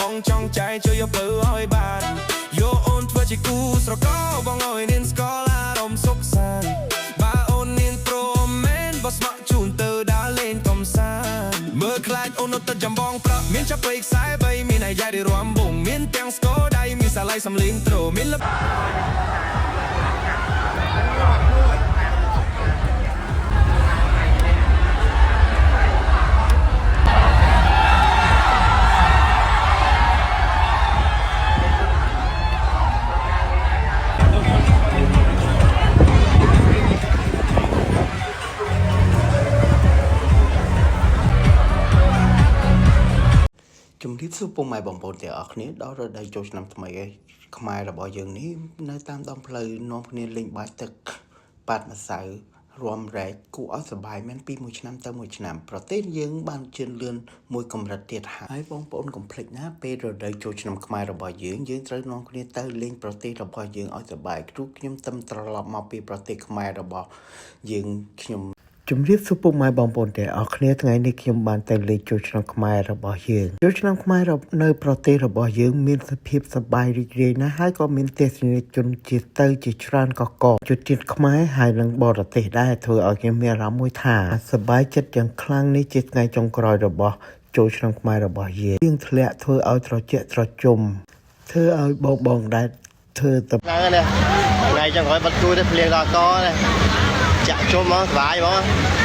បងចង់ចែកជួយយកទៅឲ្យបានយកអូនធ្វើជាគូស្រករបងឲ្យនាងស្គាល់អារម្មណ៍សុខសាន្តបើអូននាងព្រមមែនបើស្ម័គ្រជូនទៅដើរលេងកំសាន្តមើលខ្លាចអូននៅទឹកចាំបងប្រាក់មានចាប់ពេកខ្សែបីមានអាយ៉ៃរំបងមានទាំងស្គរដៃមានសាឡៃសំលេងត្រូមានលជំរាបសួរពុកម៉ែបងប្អូនទាំងអស់គ្នាដល់រដូវចូលឆ្នាំថ្មីឯខ្មែររបស់យើងនេះនៅតាមដងផ្លូវនាំគ្នាលេងបាច់ទឹកប៉ាត់ម្សៅរំរែកគួរឲ្យសប្បាយមែនពីមួយឆ្នាំទៅមួយឆ្នាំប្រទេសយើងបានជឿនលឿនមួយកម្រិតទៀតហើយបងប្អូនកុំភ្លេចណាពេលរដូវចូលឆ្នាំខ្មែររបស់យើងត្រូវនាំគ្នាទៅលេងប្រទេសរបស់យើងឲ្យសប្បាយគ្រូខ្ញុំទៅត្រឡប់មកពីប្រទេសខ្មែររបស់យើងខ្ញុំជំរាបសួរពុកម៉ែបងប្អូនទាំងអស់គ្នាថ្ងៃនេះខ្ញុំបានទៅលេងចូលឆ្នាំខ្មែររបស់យើងចូលឆ្នាំខ្មែរនៅប្រទេសរបស់យើងមានសភាពសប្បាយរីករាយណាស់ហើយក៏មានទេសនិកជនជាច្រើនកកជនជាតិខ្មែរហើយនិងបរទេសដែរធ្វើឲ្យខ្ញុំមានអារម្មណ៍មួយថាសប្បាយចិត្តយ៉ាងខ្លាំងនេះជាថ្ងៃចុងក្រោយរបស់ចូលឆ្នាំខ្មែររបស់យើងធ្លាក់ធ្វើឲ្យត្រជាក់ត្រជុំធ្វើឲ្យបងដែរធ្វើទៅថ្ងៃចុងក្រោយបាត់គូទៅភ្លៀងដល់កនេះចាក់ជុំមកសុបាយហ្មង